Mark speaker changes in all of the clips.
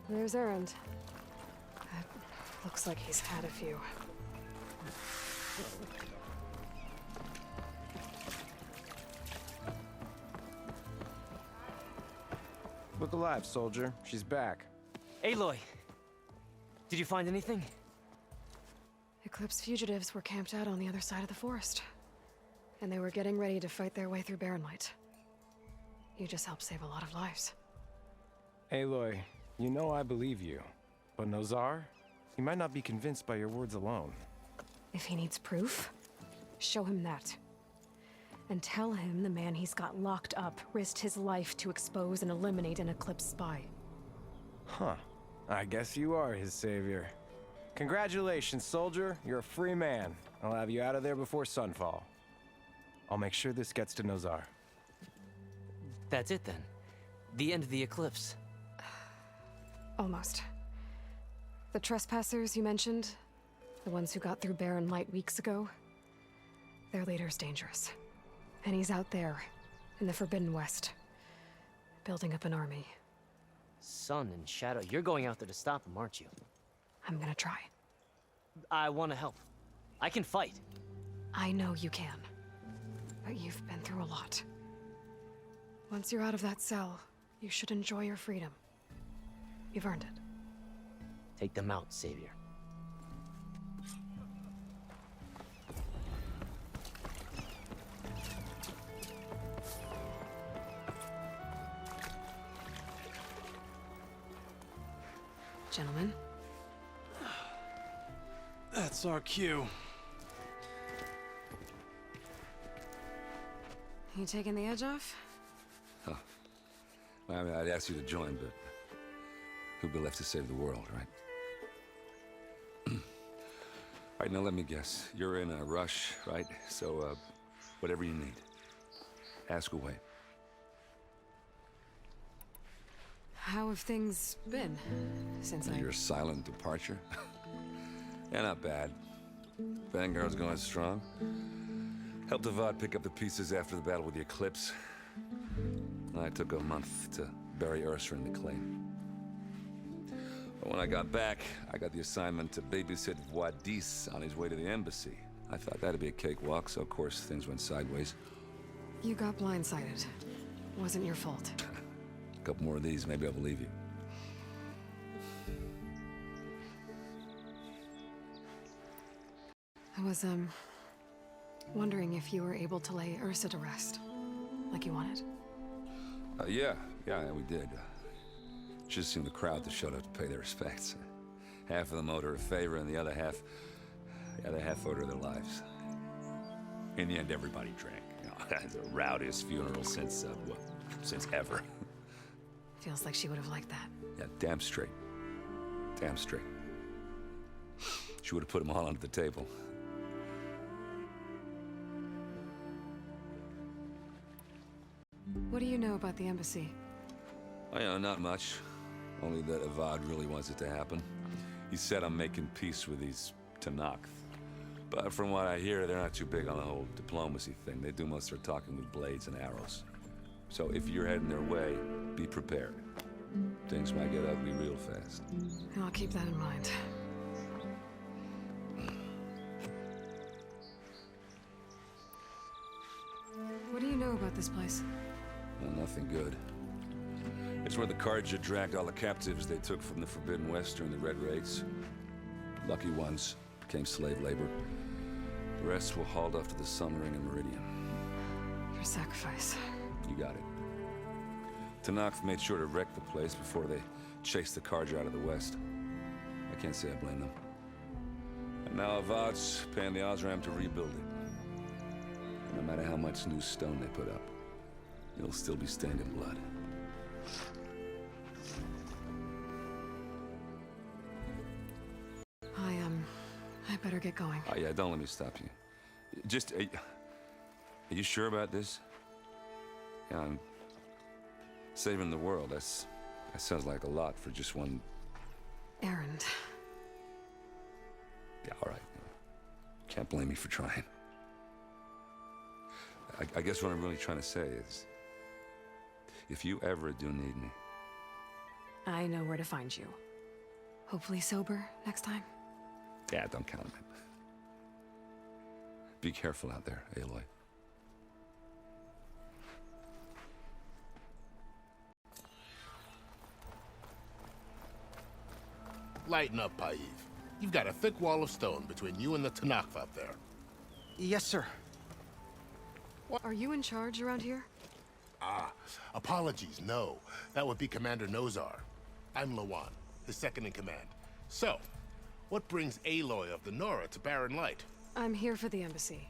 Speaker 1: There's Erend. Looks like he's had a few.
Speaker 2: Look alive, soldier. She's back.
Speaker 3: Aloy! Did you find anything?
Speaker 1: Eclipse fugitives were camped out on the other side of the forest. And they were getting ready to fight their way through Barren Light. You just helped save a lot of lives.
Speaker 2: Aloy, you know I believe you. But Nozar? He might not be convinced by your words alone.
Speaker 1: If he needs proof, show him that. And tell him the man he's got locked up risked his life to expose and eliminate an Eclipse spy.
Speaker 2: Huh. I guess you are his savior. Congratulations, soldier. You're a free man. I'll have you out of there before sunfall. I'll make sure this gets to Nozar.
Speaker 3: That's it then. The end of the Eclipse.
Speaker 1: Almost. The trespassers you mentioned, the ones who got through Barren Light weeks ago, their leader's dangerous. And he's out there, in the Forbidden West, building up an army.
Speaker 3: Sun and Shadow, you're going out there to stop him, aren't you?
Speaker 1: I'm gonna try.
Speaker 3: I want to help. I can fight.
Speaker 1: I know you can. But you've been through a lot. Once you're out of that cell, you should enjoy your freedom. You've earned it.
Speaker 3: Take them out, Savior.
Speaker 1: Gentlemen.
Speaker 4: That's our cue.
Speaker 1: You taking the edge off?
Speaker 5: Huh. Well, I mean, I'd ask you to join, but who'd be left to save the world, right? All right, now let me guess. You're in a rush, right? So, whatever you need, ask away.
Speaker 1: How have things been since
Speaker 5: Your silent departure? Yeah, not bad. Vanguard's going strong. Helped Avad pick up the pieces after the battle with the Eclipse. I took a month to bury Ursa in the claim. But when I got back, I got the assignment to babysit Wadis on his way to the embassy. I thought that'd be a cakewalk, so of course things went sideways.
Speaker 1: You got blindsided. Wasn't your fault.
Speaker 5: A couple more of these, maybe I'll believe you.
Speaker 1: I was, wondering if you were able to lay Ursa to rest, like you wanted.
Speaker 5: Yeah, we did. Just seemed the crowd that showed up to pay their respects. Half of them owed her a favor, and the other half owed her their lives. In the end, everybody drank. You know, the rowdiest funeral since ever.
Speaker 1: Feels like she would have liked that.
Speaker 5: Yeah, damn straight. Damn straight. She would have put them all under the table.
Speaker 1: What do you know about the embassy?
Speaker 5: Oh, yeah, not much. Only that Avad really wants it to happen. He said I'm making peace with these Tenakth. But from what I hear, they're not too big on the whole diplomacy thing. They do most of their talking with blades and arrows. So if you're heading their way, be prepared. Things might get ugly real fast.
Speaker 1: I'll keep that in mind. What do you know about this place?
Speaker 5: Well, nothing good. It's where the Carja dragged all the captives they took from the Forbidden West during the Red Raids. Lucky ones became slave labor. The rest were hauled off to the Sun Ring and Meridian.
Speaker 1: Your sacrifice.
Speaker 5: You got it. Tenakth made sure to wreck the place before they chased the Carja out of the West. I can't say I blame them. And now Avad's paying the Osram to rebuild it. And no matter how much new stone they put up, it'll still be stained in blood.
Speaker 1: I better get going.
Speaker 5: Oh, yeah, don't let me stop you. Just, are you sure about this? Yeah, I'm saving the world. That sounds like a lot for just one...
Speaker 1: Erend.
Speaker 5: Yeah, all right. Can't blame me for trying. I guess what I'm really trying to say is, if you ever do need me...
Speaker 1: I know where to find you. Hopefully sober next time.
Speaker 5: Yeah, don't count on it. Be careful out there, Aloy.
Speaker 6: Lighten up, Paiv. You've got a thick wall of stone between you and the Tanakh up there.
Speaker 7: Yes, sir.
Speaker 1: Are you in charge around here?
Speaker 6: Apologies, no. That would be Commander Nozar. I'm Lawan, his second in command. So, what brings Aloy of the Nora to Barren Light?
Speaker 1: I'm here for the embassy.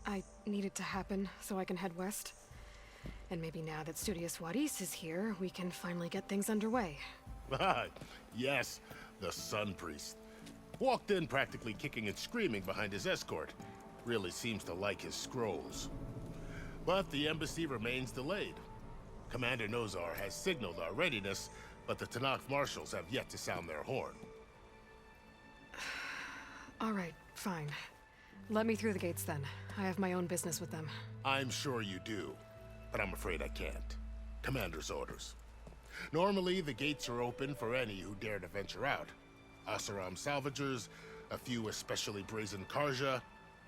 Speaker 1: I need it to happen so I can head west. And maybe now that Studious Wadis is here, we can finally get things underway.
Speaker 6: Yes, the Sun Priest. Walked in practically kicking and screaming behind his escort. Really seems to like his scrolls. But the embassy remains delayed. Commander Nozar has signaled our readiness, but the Tanakh marshals have yet to sound their horn.
Speaker 1: All right, fine. Let me through the gates then. I have my own business with them.
Speaker 6: I'm sure you do, but I'm afraid I can't. Commander's orders. Normally, the gates are open for any who dare to venture out. Asaram salvagers, a few especially brazen Karja,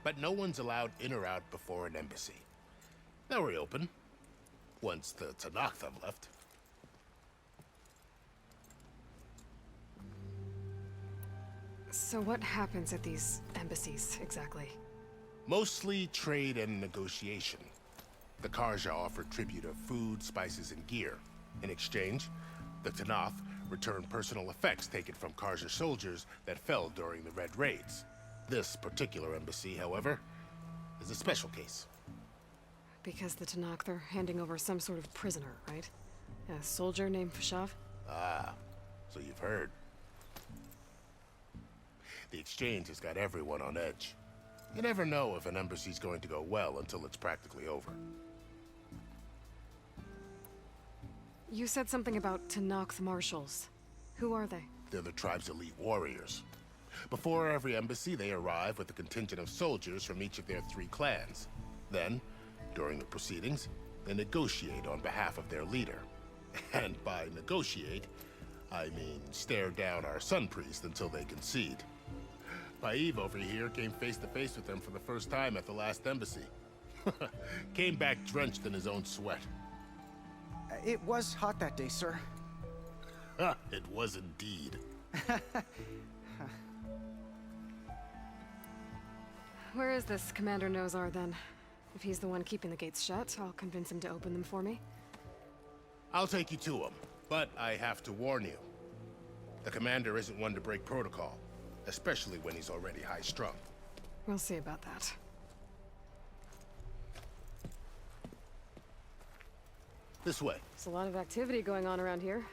Speaker 6: but no one's allowed in or out before an embassy. They'll reopen, once the Tanakh have left.
Speaker 1: So what happens at these embassies, exactly?
Speaker 6: Mostly trade and negotiation. The Karja offer tribute of food, spices, and gear. In exchange, the Tanakh return personal effects taken from Karja soldiers that fell during the Red Raids. This particular embassy, however, is a special case.
Speaker 1: Because the Tanakh, they're handing over some sort of prisoner, right? A soldier named Fashav?
Speaker 6: Ah, so you've heard. The exchange has got everyone on edge. You never know if an embassy's going to go well until it's practically over.
Speaker 1: You said something about Tanakh marshals. Who are they?
Speaker 6: They're the tribe's elite warriors. Before every embassy, they arrive with a contingent of soldiers from each of their 3 clans. Then, during the proceedings, they negotiate on behalf of their leader. And by negotiate, I mean stare down our Sun Priest until they concede. Paiv over here came face to face with them for the first time at the last embassy. Came back drenched in his own sweat.
Speaker 7: It was hot that day, sir.
Speaker 6: It was indeed.
Speaker 1: Where is this Commander Nozar, then? If he's the one keeping the gates shut, I'll convince him to open them for me.
Speaker 6: I'll take you to him, but I have to warn you. The commander isn't one to break protocol, especially when he's already high-strung.
Speaker 1: We'll see about that.
Speaker 6: This way.
Speaker 1: There's a lot of activity going on around here.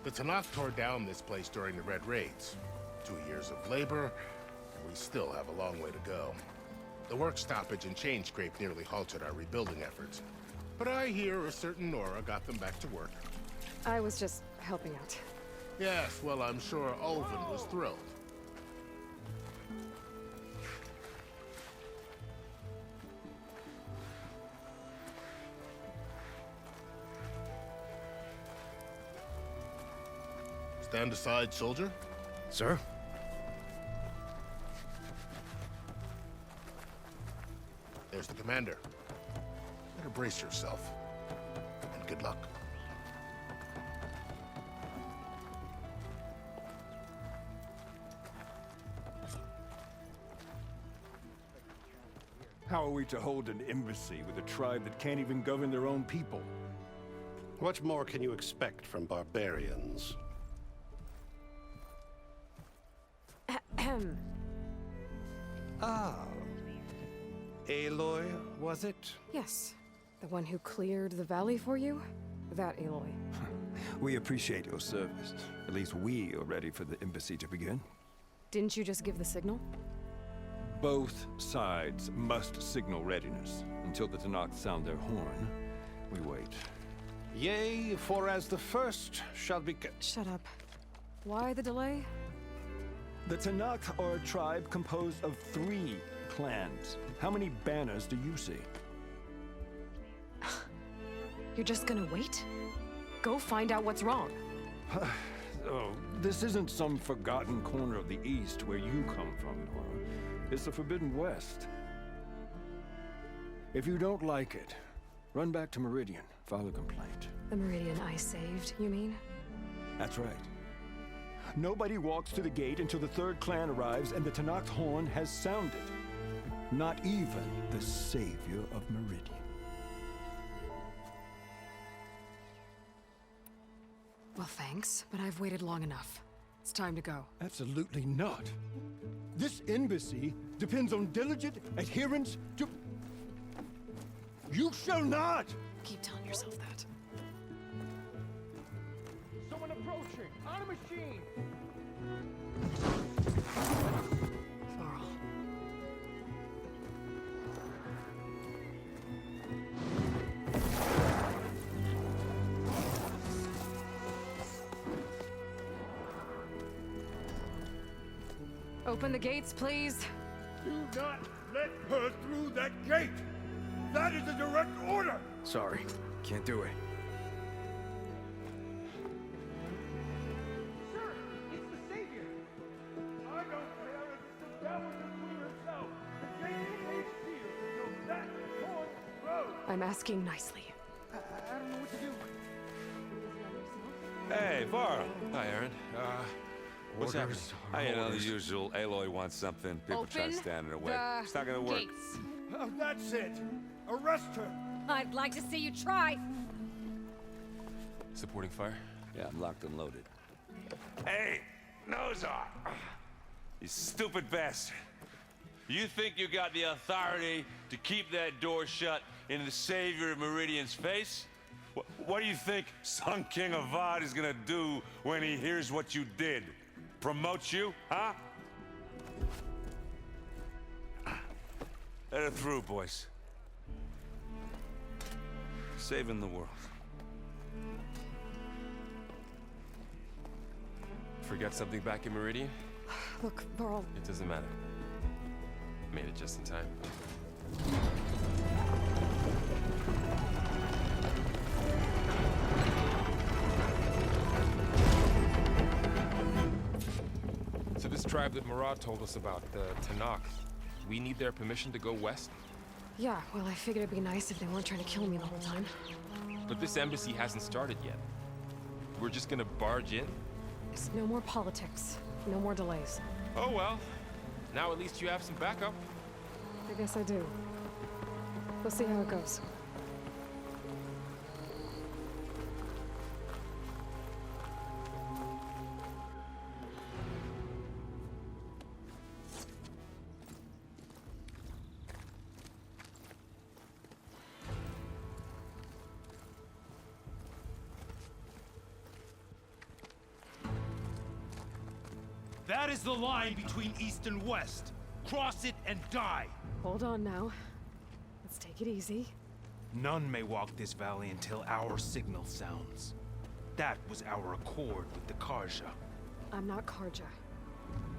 Speaker 6: The Tanakh tore down this place during the Red Raids. 2 years of labor, and we still have a long way to go. The work stoppage and chain scrape nearly halted our rebuilding efforts. But I hear a certain Nora got them back to work.
Speaker 1: I was just helping out.
Speaker 6: Yes, well, I'm sure Ulvin was thrilled. Stand aside, soldier.
Speaker 4: Sir?
Speaker 6: There's the commander. Better brace yourself. And good luck.
Speaker 8: How are we to hold an embassy with a tribe that can't even govern their own people?
Speaker 4: What more can you expect from barbarians?
Speaker 1: Ahem.
Speaker 9: Ah. Aloy, was it?
Speaker 1: Yes. The one who cleared the valley for you? That Aloy.
Speaker 8: We appreciate your service. At least we are ready for the embassy to begin.
Speaker 1: Didn't you just give the signal?
Speaker 8: Both sides must signal readiness. Until the Tanakh sound their horn, we wait.
Speaker 9: Yea, for as the first shall be...
Speaker 1: Shut up. Why the delay?
Speaker 8: The Tanakh are a tribe composed of 3 clans. How many banners do you see?
Speaker 1: You're just gonna wait? Go find out what's wrong.
Speaker 8: Oh, this isn't some forgotten corner of the East where you come from, Nora. It's the Forbidden West. If you don't like it, run back to Meridian, file a complaint.
Speaker 1: The Meridian I saved, you mean?
Speaker 8: That's right. Nobody walks to the gate until the third clan arrives and the Tenakth horn has sounded. Not even the savior of Meridian.
Speaker 1: Well, thanks, but I've waited long enough. It's time to go.
Speaker 8: Absolutely not. This embassy depends on diligent adherence to... You shall not!
Speaker 1: Keep telling yourself that.
Speaker 9: Someone approaching! On a machine!
Speaker 1: Varl. Open the gates, please.
Speaker 8: Do not let her through that gate! That is a direct order!
Speaker 2: Sorry, can't do it.
Speaker 9: Sir, it's the Savior!
Speaker 8: I don't care if it's the devil the queen herself! The gate remains sealed until that horn blows!
Speaker 1: I'm asking nicely.
Speaker 7: I don't know what to do.
Speaker 5: Hey, Varl.
Speaker 9: Hi, Aaron. What's happening?
Speaker 5: You know, the usual. Aloy wants something. People try to stand in her way. It's not gonna work.
Speaker 10: Gates.
Speaker 8: Oh, that's it! Arrest her!
Speaker 10: I'd like to see you try.
Speaker 9: Supporting fire?
Speaker 5: Yeah, I'm locked and loaded. Hey, Nozar! You stupid bastard. You think you got the authority to keep that door shut in the savior of Meridian's face? What do you think Sun King Avad is gonna do when he hears what you did? Promote you, huh? Let her through, boys. Saving the world.
Speaker 9: Forget something back in Meridian?
Speaker 1: Look, Varl,
Speaker 9: It doesn't matter. Made it just in time. So this tribe that Murad told us about, the Tenakth, we need their permission to go west?
Speaker 1: yeah, well, I figured it'd be nice if they weren't trying to kill me the whole time.
Speaker 9: But this embassy hasn't started yet. We're just gonna barge in?
Speaker 1: It's no more politics. No more delays.
Speaker 9: Oh well. Now at least you have some backup.
Speaker 1: I guess I do. We'll see how it goes.
Speaker 11: That is the line between East and West. Cross it and die.
Speaker 1: Hold on now. Let's take it easy.
Speaker 11: None may walk this valley until our signal sounds. That was our accord with the Karja.
Speaker 1: I'm not Karja.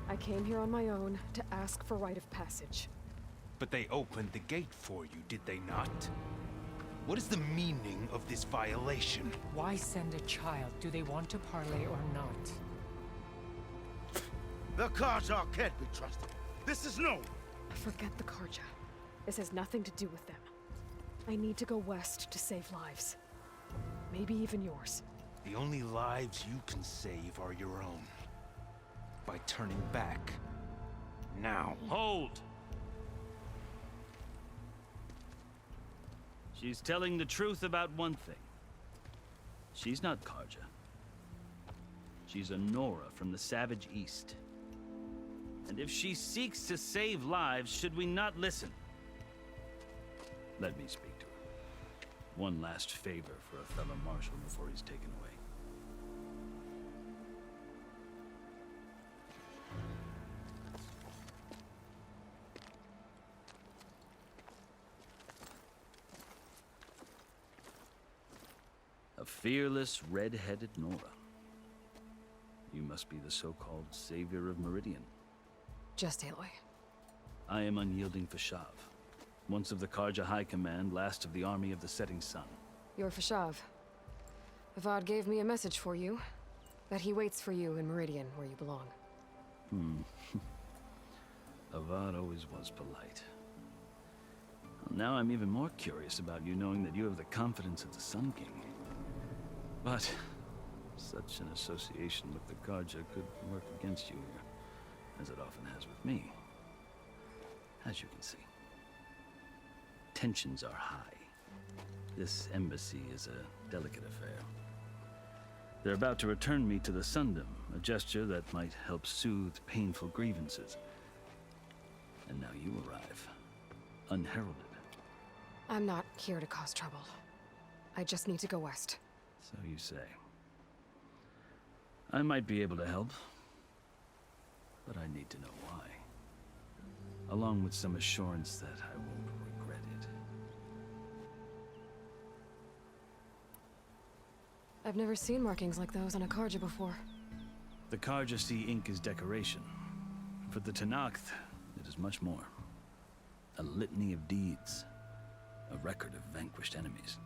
Speaker 1: I came here on my own to ask for rite of passage.
Speaker 11: But they opened the gate for you, did they not? What is the meaning of this violation?
Speaker 10: Why send a child? Do they want to parley or not?
Speaker 11: The Karja can't be trusted. This is known.
Speaker 1: Forget the Karja. This has nothing to do with them. I need to go west to save lives. Maybe even yours.
Speaker 11: The only lives you can save are your own. By turning back. Now.
Speaker 12: Hold! She's telling the truth about one thing. She's not Karja. She's a Nora from the Savage East. And if she seeks to save lives, should we not listen? Let me speak to her. One last favor for a fellow marshal before he's taken away. A fearless, red-headed Nora. You must be the so-called savior of Meridian.
Speaker 1: Just Aloy.
Speaker 12: I am Unyielding Fashav. Once of the Karja High Command, last of the army of the Setting Sun.
Speaker 1: You're Fashav. Avad gave me a message for you. That he waits for you in Meridian, where you belong.
Speaker 12: Avad always was polite. Well, now I'm even more curious about you knowing that you have the confidence of the Sun King. But such an association with the Carja could work against you here, as it often has with me. As you can see. Tensions are high. This embassy is a delicate affair. They're about to return me to the Sundom, a gesture that might help soothe painful grievances. And now you arrive, unheralded.
Speaker 1: I'm not here to cause trouble. I just need to go west.
Speaker 12: So you say. I might be able to help, but I need to know why. Along with some assurance that I won't regret it.
Speaker 1: I've never seen markings like those on a Carja before.
Speaker 12: The Carja see ink as decoration. For the Tenakth, it is much more. A litany of deeds. A record of vanquished enemies.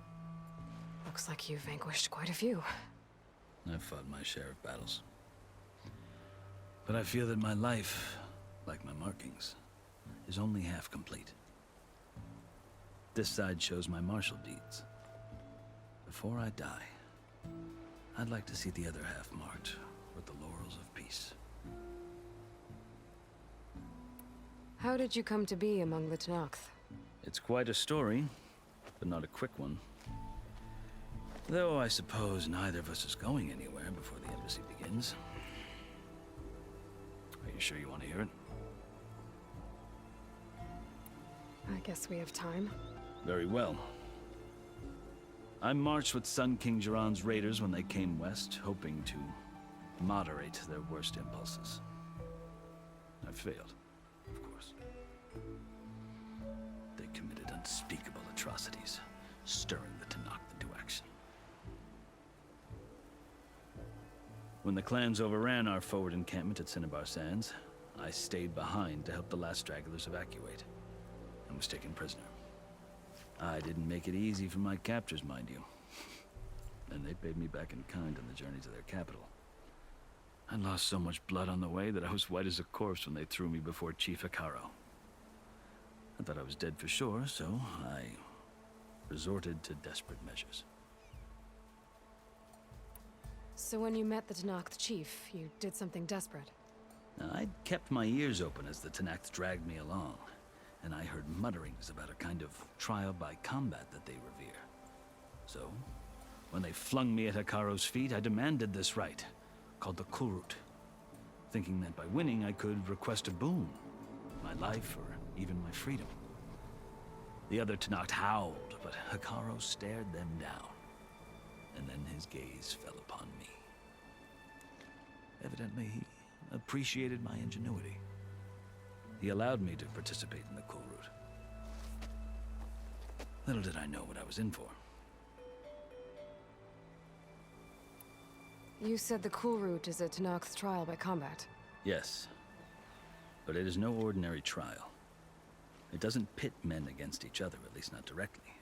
Speaker 1: Looks like you've vanquished quite a few.
Speaker 12: I've fought my share of battles. But I feel that my life, like my markings, is only half complete. This side shows my martial deeds. Before I die, I'd like to see the other half marked with the laurels of peace.
Speaker 1: How did you come to be among the Tenakth?
Speaker 12: It's quite a story, but not a quick one. Though I suppose neither of us is going anywhere before the embassy begins. Are you sure you want to hear it?
Speaker 1: I guess we have time.
Speaker 12: Very well. I marched with Sun King Jiran's raiders when they came west, hoping to moderate their worst impulses. I failed, of course. They committed unspeakable atrocities, stirring the Tenakth into action. When the clans overran our forward encampment at Cinnabar Sands, I stayed behind to help the last stragglers evacuate, and was taken prisoner. I didn't make it easy for my captors, mind you. And they paid me back in kind on the journey to their capital. I lost so much blood on the way that I was white as a corpse when they threw me before Chief Hekarro. I thought I was dead for sure, so I resorted to desperate measures.
Speaker 1: So when you met the Tenakth chief, you did something desperate?
Speaker 12: Now, I'd kept my ears open as the Tenakth dragged me along, and I heard mutterings about a kind of trial by combat that they revere. So, when they flung me at Hekarro's feet, I demanded this rite, called the Kulrut, thinking that by winning I could request a boon, my life or even my freedom. The other Tenakth howled, but Hekarro stared them down, and then his gaze fell upon me. Evidently, he appreciated my ingenuity. He allowed me to participate in the Kulrut. Little did I know what I was in for.
Speaker 1: You said the Kulrut is a Tenakth trial by combat.
Speaker 12: Yes, but it is no ordinary trial. It doesn't pit men against each other, at least not directly.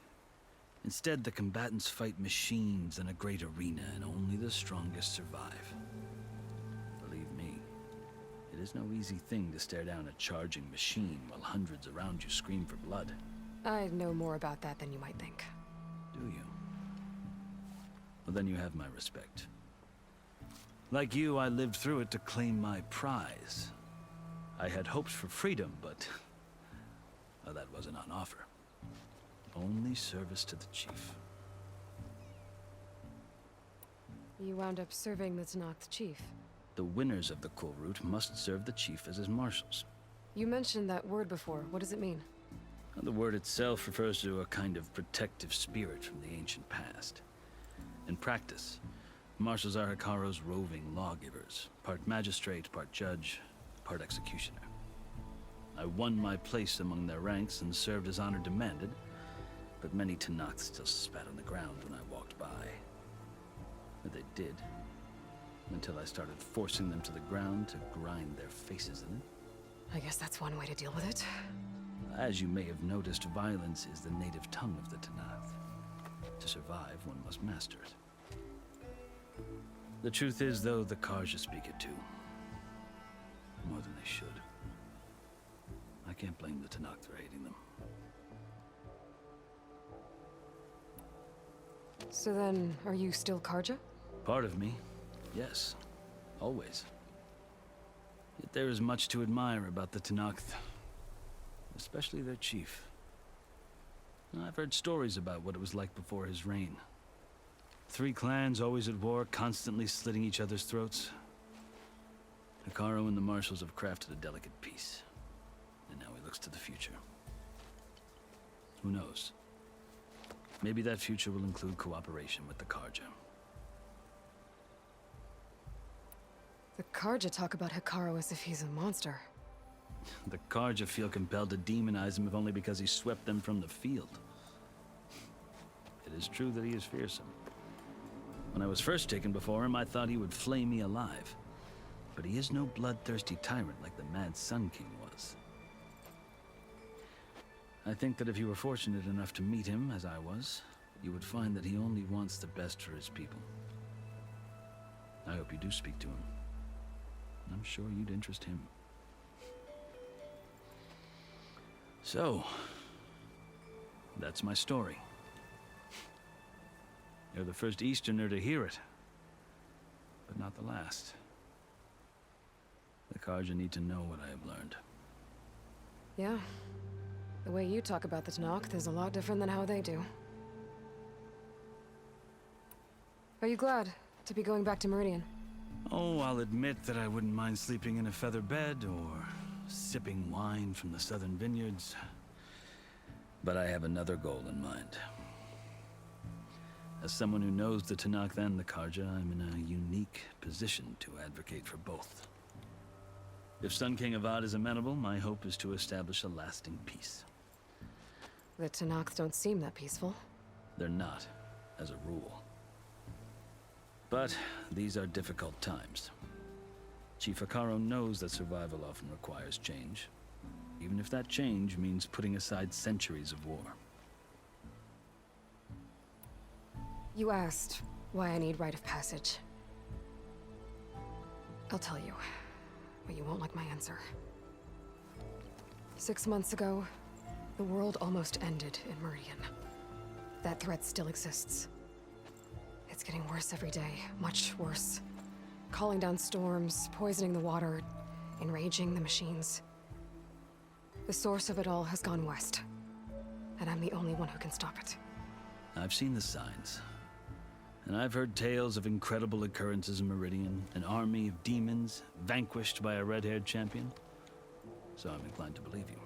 Speaker 12: Instead, the combatants fight machines in a great arena, and only the strongest survive. Believe me, it is no easy thing to stare down a charging machine while hundreds around you scream for blood.
Speaker 1: I know more about that than you might think.
Speaker 12: Do you? Well, then you have my respect. Like you, I lived through it to claim my prize. I had hopes for freedom, but well, that wasn't on offer. Only service to the chief.
Speaker 1: You wound up serving the Tenakth chief.
Speaker 12: The winners of the Kulrut must serve the chief as his marshals.
Speaker 1: You mentioned that word before. What does it mean?
Speaker 12: The word itself refers to a kind of protective spirit from the ancient past. In practice, marshals are Hekarro's roving lawgivers, part magistrate, part judge, part executioner. I won my place among their ranks and served as honor demanded, but many Tenakth still spat on the ground when I walked by. But they did, until I started forcing them to the ground to grind their faces in it.
Speaker 1: I guess that's one way to deal with it.
Speaker 12: As you may have noticed, violence is the native tongue of the Tenakth. To survive, one must master it. The truth is, though, the Karja speak it too. More than they should. I can't blame the Tanakh for hating them.
Speaker 1: So then, are you still Karja?
Speaker 12: Part of me, yes. Always. Yet there is much to admire about the Tanakh, especially their chief. I've heard stories about what it was like before his reign. 3 clans always at war, constantly slitting each other's throats. Hekarro and the Marshals have crafted a delicate peace. And now he looks to the future. Who knows? Maybe that future will include cooperation with the Karja.
Speaker 1: The Karja talk about Hekarro as if he's a monster.
Speaker 12: The Karja feel compelled to demonize him if only because he swept them from the field. It is true that he is fearsome. When I was first taken before him, I thought he would flay me alive. But he is no bloodthirsty tyrant like the Mad Sun King was. I think that if you were fortunate enough to meet him, as I was, you would find that he only wants the best for his people. I hope you do speak to him. I'm sure you'd interest him. So, that's my story. You're the first Easterner to hear it, but not the last. The Karja need to know what I have learned.
Speaker 1: Yeah. The way you talk about the Tanakh is a lot different than how they do. Are you glad to be going back to Meridian?
Speaker 12: Oh, I'll admit that I wouldn't mind sleeping in a feather bed or sipping wine from the southern vineyards. But I have another goal in mind. As someone who knows the Tanakh and the Karja, I'm in a unique position to advocate for both. If Sun King Avad is amenable, my hope is to establish a lasting peace.
Speaker 1: The Tanakh don't seem that peaceful.
Speaker 12: They're not, as a rule. But these are difficult times. Chief Hekarro knows that survival often requires change, even if that change means putting aside centuries of war.
Speaker 1: You asked why I need rite of passage. I'll tell you, but you won't like my answer. 6 months ago, the world almost ended in Meridian. That threat still exists. It's getting worse every day, much worse. Calling down storms, poisoning the water, enraging the machines. The source of it all has gone west, and I'm the only one who can stop it.
Speaker 12: I've seen the signs. And I've heard tales of incredible occurrences in Meridian, an army of demons vanquished by a red-haired champion. So I'm inclined to believe you.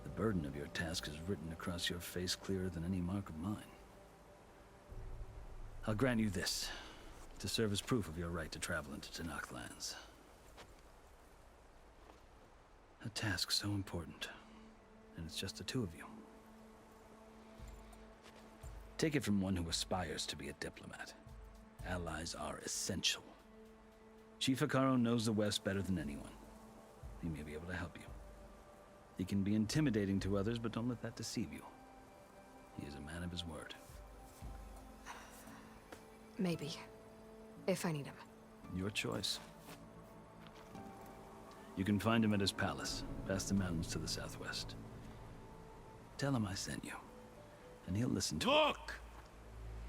Speaker 12: The burden of your task is written across your face clearer than any mark of mine. I'll grant you this, to serve as proof of your right to travel into Tanakh lands. A task so important, and it's just the 2 of you. Take it from one who aspires to be a diplomat. Allies are essential. Chief Hekarro knows the West better than anyone. He may be able to help you. He can be intimidating to others, but don't let that deceive you. He is a man of his word.
Speaker 1: Maybe. If I need him.
Speaker 12: Your choice. You can find him at his palace, past the mountains to the southwest. Tell him I sent you, and he'll listen to
Speaker 11: Look!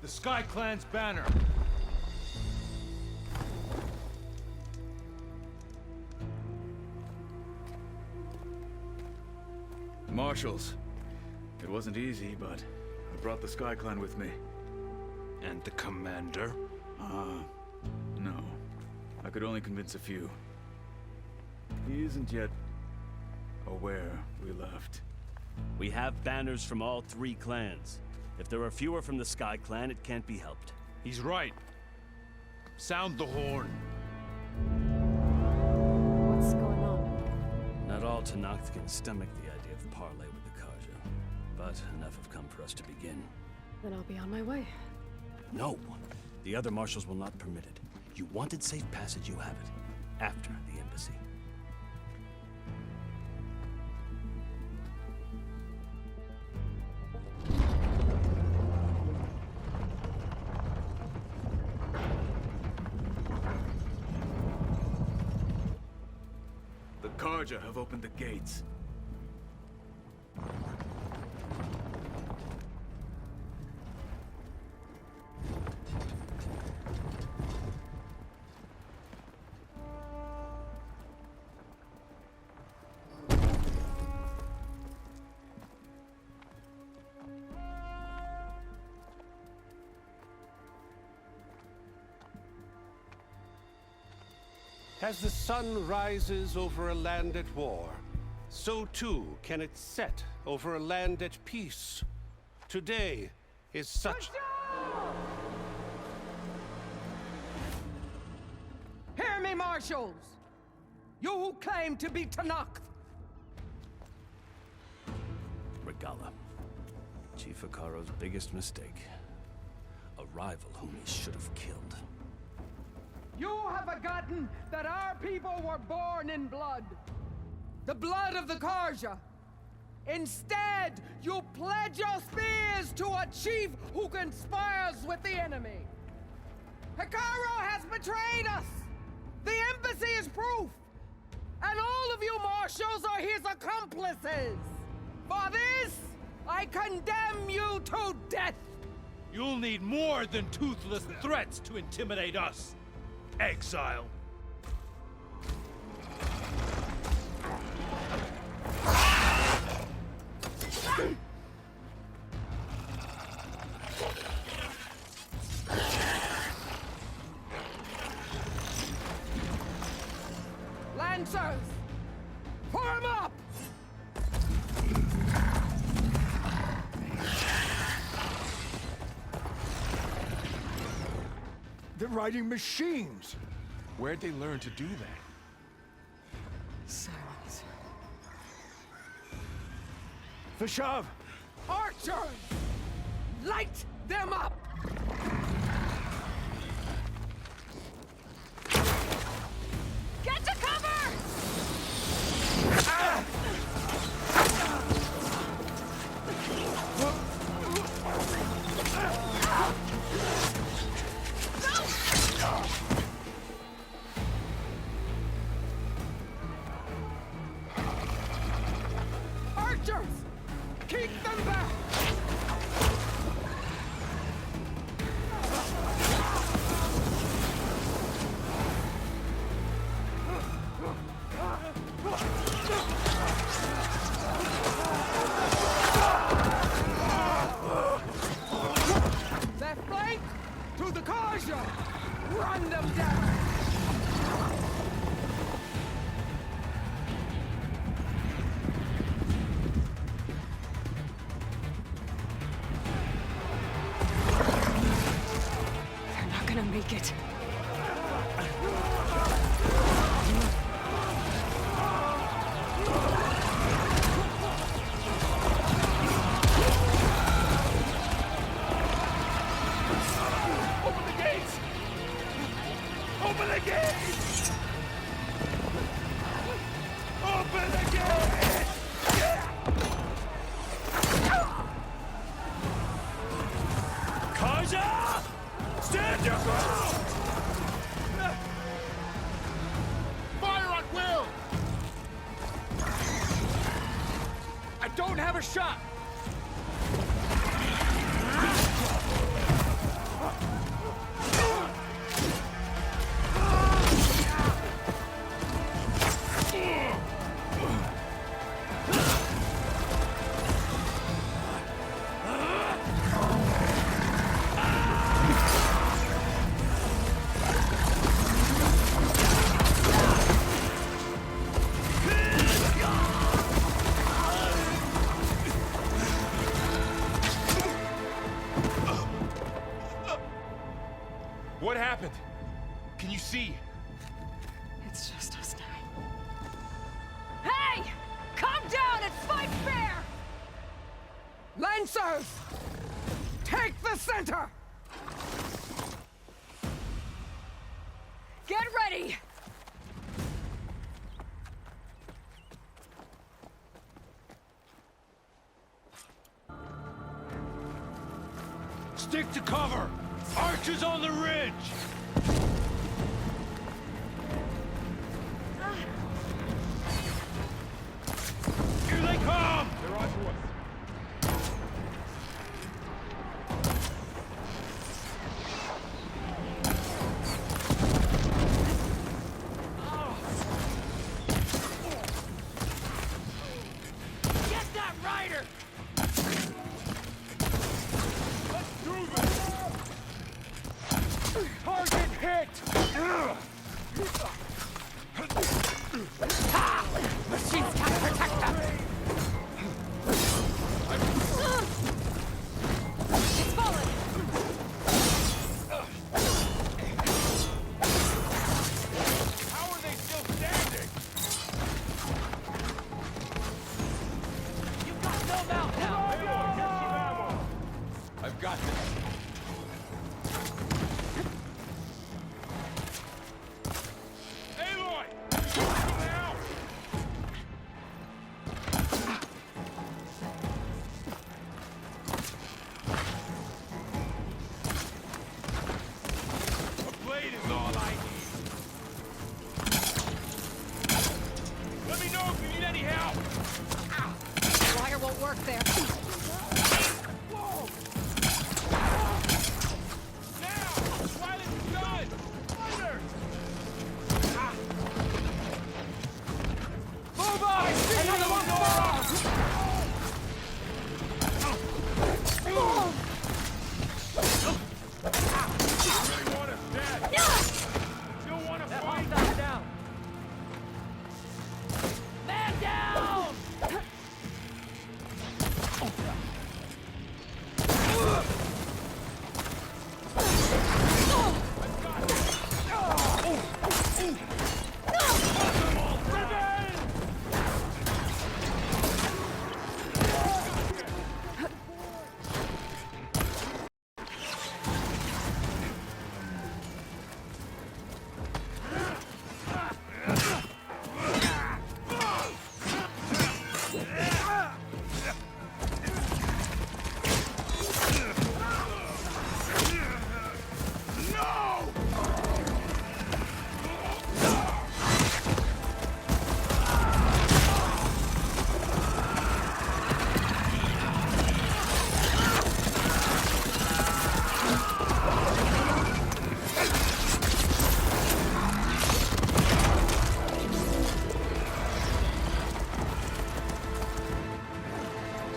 Speaker 11: The Sky Clan's banner!
Speaker 13: Marshals. It wasn't easy, but I brought the Sky Clan with me.
Speaker 11: And the commander?
Speaker 13: No. I could only convince a few. He isn't yet aware we left.
Speaker 14: We have banners from all 3 clans. If there are fewer from the Sky Clan, it can't be helped.
Speaker 11: He's right. Sound the horn.
Speaker 1: What's going on?
Speaker 14: Not all Tanakh can stomach the idea of parley with the Karja, but enough have come for us to begin.
Speaker 1: Then I'll be on my way.
Speaker 14: No! The other marshals will not permit it. You wanted safe passage, you have it. After the embassy.
Speaker 13: Carja have opened the gates.
Speaker 4: As the sun rises over a land at war, so too can it set over a land at peace. Today is such...
Speaker 7: Hear me, marshals! You who claim to be Tanakh!
Speaker 14: Regala. Chief Hikaro's biggest mistake. A rival whom he should have killed.
Speaker 7: You have forgotten that our people were born in blood. The blood of the Carja. Instead, you pledge your spears to a chief who conspires with the enemy. Hikaro has betrayed us! The embassy is proof! And all of you marshals are his accomplices! For this, I condemn you to death!
Speaker 11: You'll need more than toothless threats to intimidate us. Exile.
Speaker 7: Lancers! Form up!
Speaker 8: They're riding machines!
Speaker 9: Where'd they learn to do that?
Speaker 1: Silence.
Speaker 8: Vashav!
Speaker 7: Archers! Light them up!
Speaker 1: Get to cover!
Speaker 7: Archers! Keep them back! Left flank! To the Carja! Run them down!
Speaker 1: They're not gonna make it.
Speaker 11: Open the gates! Open the gates! Open the gates! Carja! Stand your ground!
Speaker 6: Fire at will!
Speaker 11: I don't have a shot!
Speaker 9: What happened? Can you see?
Speaker 1: It's just us now. Hey! Calm down and fight fair!
Speaker 7: Lancers! Take the center!
Speaker 1: Get ready!
Speaker 11: Stick to cover! Archers on the ridge!
Speaker 3: Get that rider!
Speaker 7: Target hit!
Speaker 3: Machines can't protect them!
Speaker 1: It's fallen!
Speaker 9: How are they still standing?
Speaker 3: You've got no mount now!
Speaker 9: I've got this. Aloy! Come now! A blade is all I need. Let me know if you need any help!
Speaker 1: Wire won't work there.
Speaker 9: While it's done! Fighters!
Speaker 7: Move on! Another one more!
Speaker 9: Really want us dead? Still want to fight?
Speaker 3: Down! Man down!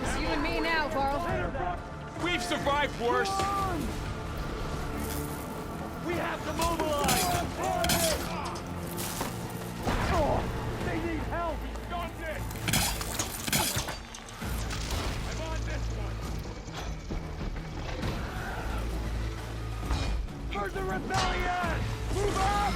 Speaker 1: Just you and me now, Carl.
Speaker 9: We've survived worse.
Speaker 7: We have to mobilize! Oh, they need help!
Speaker 9: Done this. I'm on this one.
Speaker 7: For the rebellion! Move up!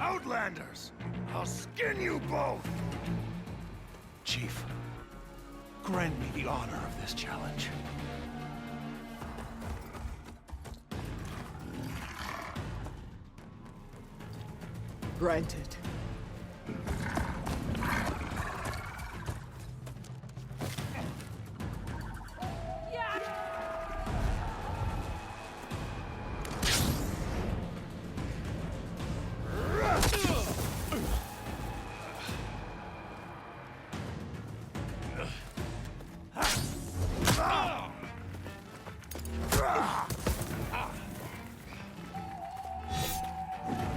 Speaker 11: Outlanders! I'll skin you both! Chief, grant me the honor of this challenge.
Speaker 7: Granted.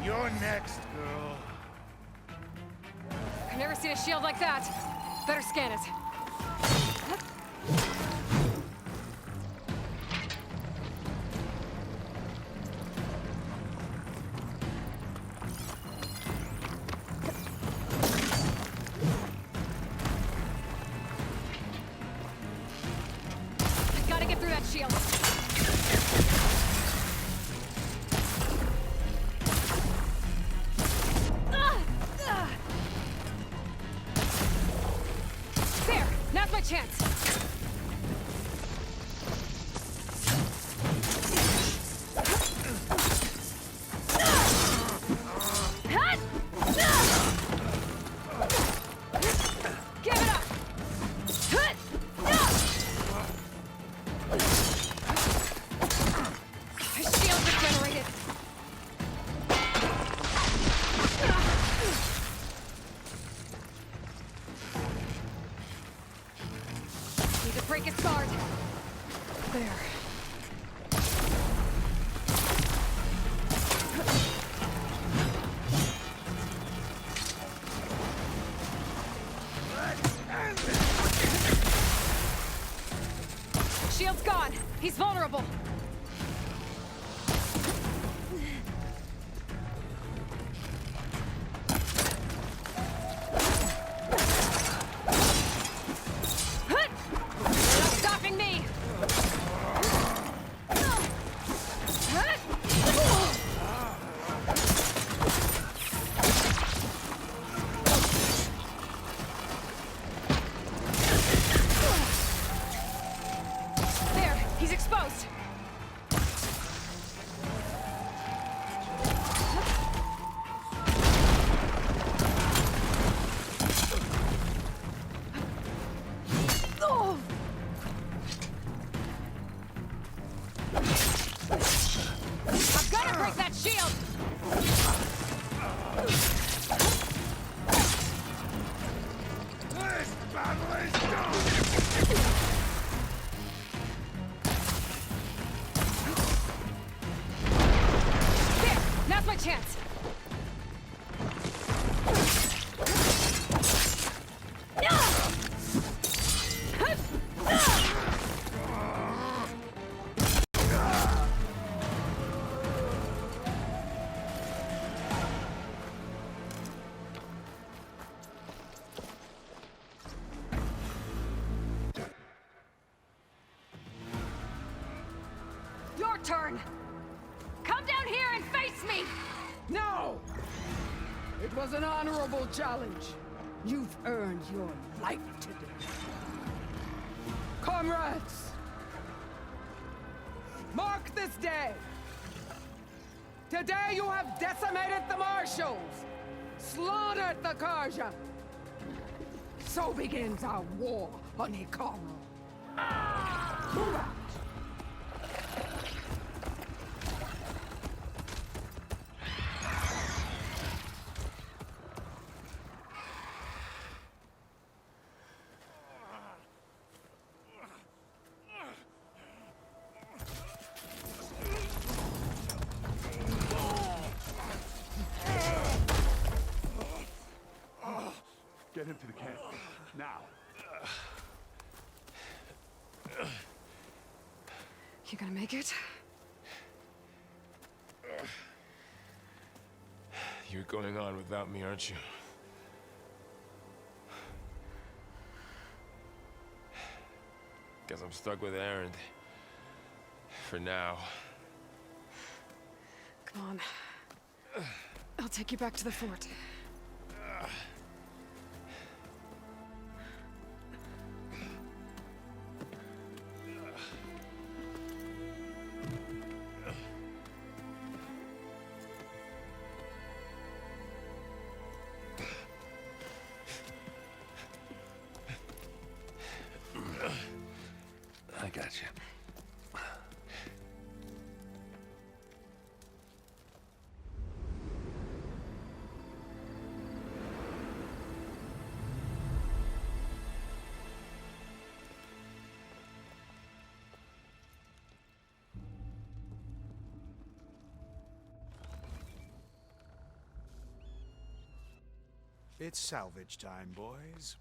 Speaker 11: You're next, girl.
Speaker 1: I've never seen a shield like that. Better scan it. I gotta get through that shield. There! Now's my chance! Give it up! Shield regenerated! Need to break its guard. There. Shield's gone. He's vulnerable. Not stopping me. There, he's exposed. Oh! I've got to break that shield!
Speaker 11: This battle is done!
Speaker 1: There! Now's my chance! Your turn! Come down here and face me!
Speaker 7: No! It was an honorable challenge. You've earned your life today. Comrades! Mark this day! Today you have decimated the Marshals! Slaughtered the Karja! So begins our war on Hikaru. Move out!
Speaker 8: Get him to the camp. Now.
Speaker 1: You gonna make it?
Speaker 9: You're going on without me, aren't you? Guess I'm stuck with Erend. For now.
Speaker 1: Come on. I'll take you back to the fort.
Speaker 5: I got you.
Speaker 11: It's salvage time, boys.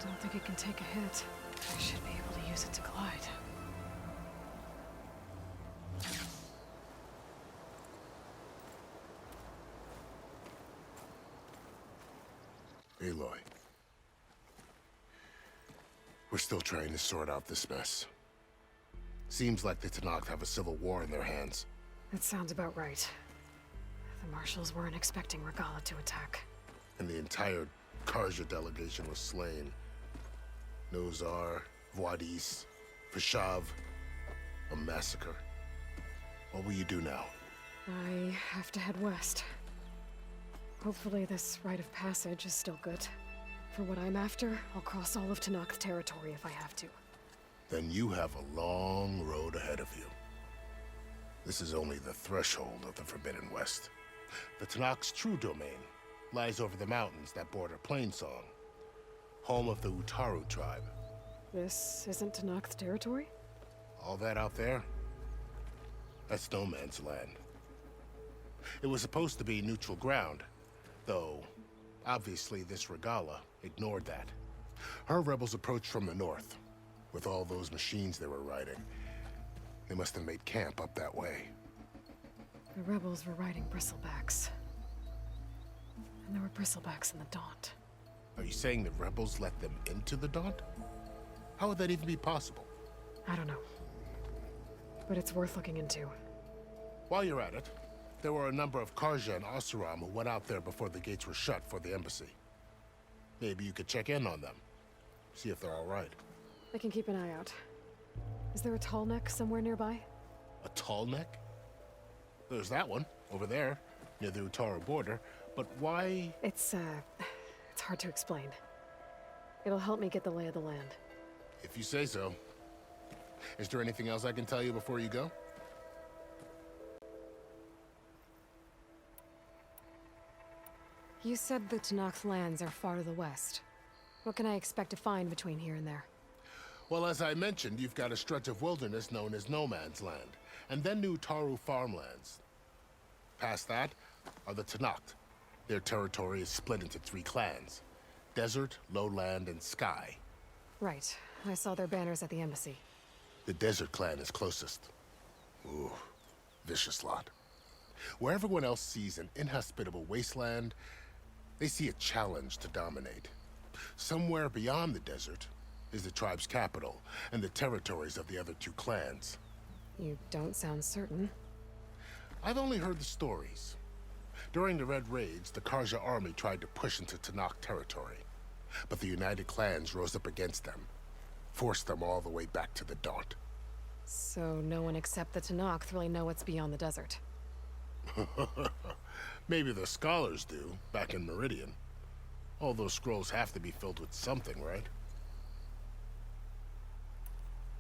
Speaker 1: Don't think it can take a hit. I should be able to use it to glide.
Speaker 6: Aloy. We're still trying to sort out this mess. Seems like the Tenakth have a civil war in their hands.
Speaker 1: That sounds about right. The marshals weren't expecting Regalla to attack.
Speaker 6: And the entire Carja delegation was slain. Nozar, Vuadis, Vishav. A massacre. What will you do now?
Speaker 1: I have to head west. Hopefully this rite of passage is still good. For what I'm after, I'll cross all of Tenakth territory if I have to.
Speaker 6: Then you have a long road ahead of you. This is only the threshold of the Forbidden West. The Tenakth's true domain lies over the mountains that border Plainsong, home of the Utaru tribe.
Speaker 1: This isn't Tenakth territory?
Speaker 6: All that out there? That's no man's land. It was supposed to be neutral ground, though obviously this Regalla ignored that. Her rebels approached from the north, with all those machines they were riding. They must have made camp up that way.
Speaker 1: The rebels were riding bristlebacks. And there were bristlebacks in the Daunt.
Speaker 6: Are you saying the rebels let them into the Daunt? How would that even be possible?
Speaker 1: I don't know. But it's worth looking into.
Speaker 6: While you're at it, there were a number of Carja and Oseram who went out there before the gates were shut for the embassy. Maybe you could check in on them. See if they're all right.
Speaker 1: I can keep an eye out. Is there a tall neck somewhere nearby?
Speaker 6: A tall neck? There's that one, over there, near the Utaru border. But why?
Speaker 1: It's hard to explain. It'll help me get the lay of the land.
Speaker 6: If you say so. Is there anything else I can tell you before you go?
Speaker 1: You said the Tenakth lands are far to the west. What can I expect to find between here and there?
Speaker 6: Well, as I mentioned, you've got a stretch of wilderness known as No Man's Land, and then the Utaru farmlands. Past that are the Tenakth. Their territory is split into 3 clans: Desert, Lowland, and Sky.
Speaker 1: Right. I saw their banners at the embassy.
Speaker 6: The Desert clan is closest. Ooh, vicious lot. Where everyone else sees an inhospitable wasteland, they see a challenge to dominate. Somewhere beyond the desert is the tribe's capital and the territories of the other 2 clans.
Speaker 1: You don't sound certain.
Speaker 6: I've only heard the stories. During the Red Raids, the Carja army tried to push into Tenakth territory, but the United Clans rose up against them, forced them all the way back to the Daunt.
Speaker 1: So no one except the Tenakth really know what's beyond the desert.
Speaker 6: Maybe the scholars do, back in Meridian. All those scrolls have to be filled with something, right?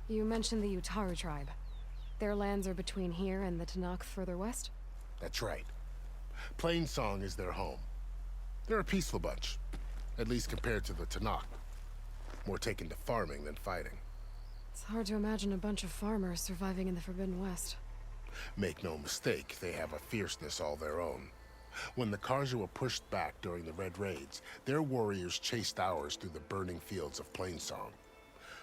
Speaker 1: You mentioned the Utaru tribe. Their lands are between here and the Tenakth further west?
Speaker 6: That's right. Plainsong is their home. They're a peaceful bunch, at least compared to the Tenakth. More taken to farming than fighting.
Speaker 1: It's hard to imagine a bunch of farmers surviving in the Forbidden West.
Speaker 6: Make no mistake, they have a fierceness all their own. When the Carja were pushed back during the Red Raids, their warriors chased ours through the burning fields of Plainsong.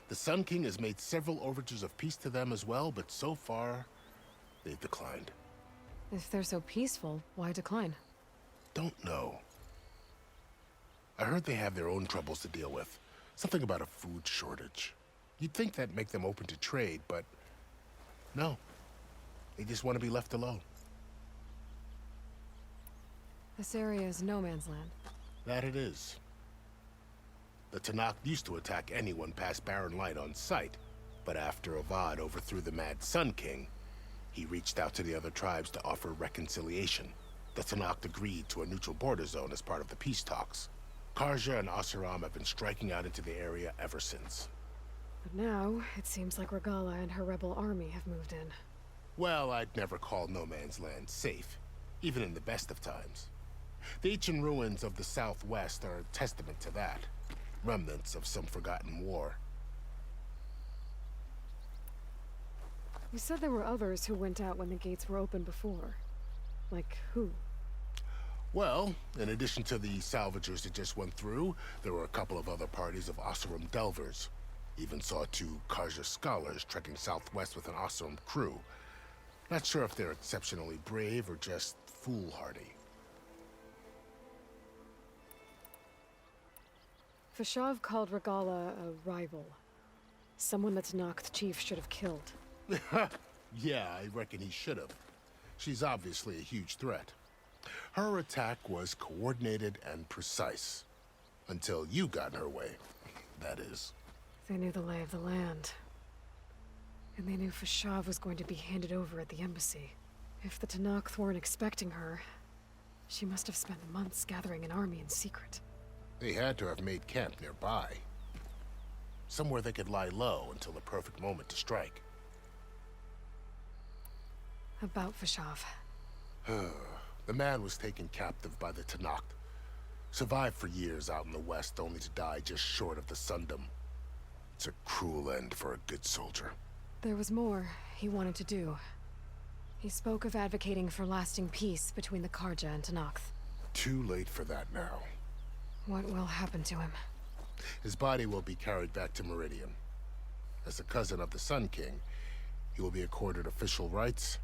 Speaker 6: The Sun King has made several overtures of peace to them as well, but so far, they've declined.
Speaker 1: If they're so peaceful, why decline?
Speaker 6: Don't know. I heard they have their own troubles to deal with. Something about a food shortage. You'd think that'd make them open to trade, but no. They just want to be left alone.
Speaker 1: This area is no man's land.
Speaker 6: That it is. The Tenakth used to attack anyone past Barren Light on sight, but after Avad overthrew the Mad Sun King, he reached out to the other tribes to offer reconciliation. The Tenakth agreed to a neutral border zone as part of the peace talks. Karja and Oseram have been striking out into the area ever since.
Speaker 1: But now, it seems like Regalla and her rebel army have moved in.
Speaker 6: Well, I'd never call no man's land safe, even in the best of times. The ancient ruins of the Southwest are a testament to that. Remnants of some forgotten war.
Speaker 1: You said there were others who went out when the gates were open before. Like who?
Speaker 6: Well, in addition to the salvagers that just went through, there were a couple of other parties of Oseram delvers. Even saw 2 Karja scholars trekking southwest with an Oseram crew. Not sure if they're exceptionally brave or just foolhardy.
Speaker 1: Fashav called Regalla a rival. Someone that Tenakth chief should have killed.
Speaker 6: Yeah, I reckon he should have. She's obviously a huge threat. Her attack was coordinated and precise. Until you got in her way, that is.
Speaker 1: They knew the lay of the land. And they knew Fashav was going to be handed over at the embassy. If the Tenakth weren't expecting her, she must have spent months gathering an army in secret.
Speaker 6: They had to have made camp nearby. Somewhere they could lie low until the perfect moment to strike.
Speaker 1: About Fashav.
Speaker 6: The man was taken captive by the Tenakth. Survived for years out in the west, only to die just short of the Sundom. It's a cruel end for a good soldier.
Speaker 1: There was more he wanted to do. He spoke of advocating for lasting peace between the Karja and Tenakth.
Speaker 6: Too late for that now.
Speaker 1: What will happen to him?
Speaker 6: His body will be carried back to Meridian. As a cousin of the Sun King, he will be accorded official rights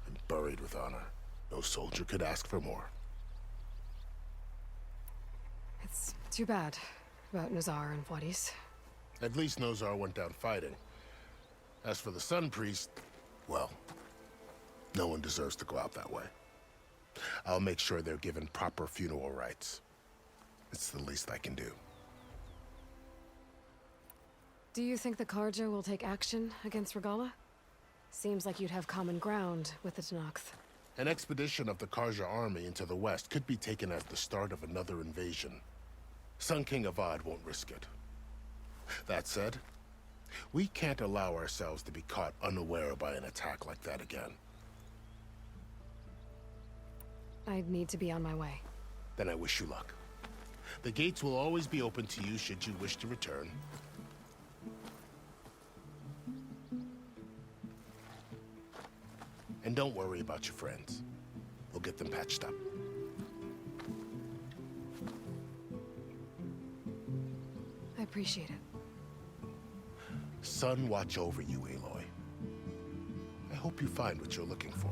Speaker 6: and buried with honor. No soldier could ask for more.
Speaker 1: It's too bad about Nazar and Wadis.
Speaker 6: At least Nozar went down fighting. As for the Sun Priest, well, no one deserves to go out that way. I'll make sure they're given proper funeral rites. It's the least I can do.
Speaker 1: Do you think the Karja will take action against Regalla? Seems like you'd have common ground with the Tenakth.
Speaker 6: An expedition of the Karja army into the west could be taken as the start of another invasion. Sun King Avad won't risk it. That said, we can't allow ourselves to be caught unaware by an attack like that again.
Speaker 1: I'd need to be on my way.
Speaker 6: Then I wish you luck. The gates will always be open to you should you wish to return. And don't worry about your friends. We'll get them patched up.
Speaker 1: I appreciate it.
Speaker 6: Sun watch over you, Aloy. I hope you find what you're looking for.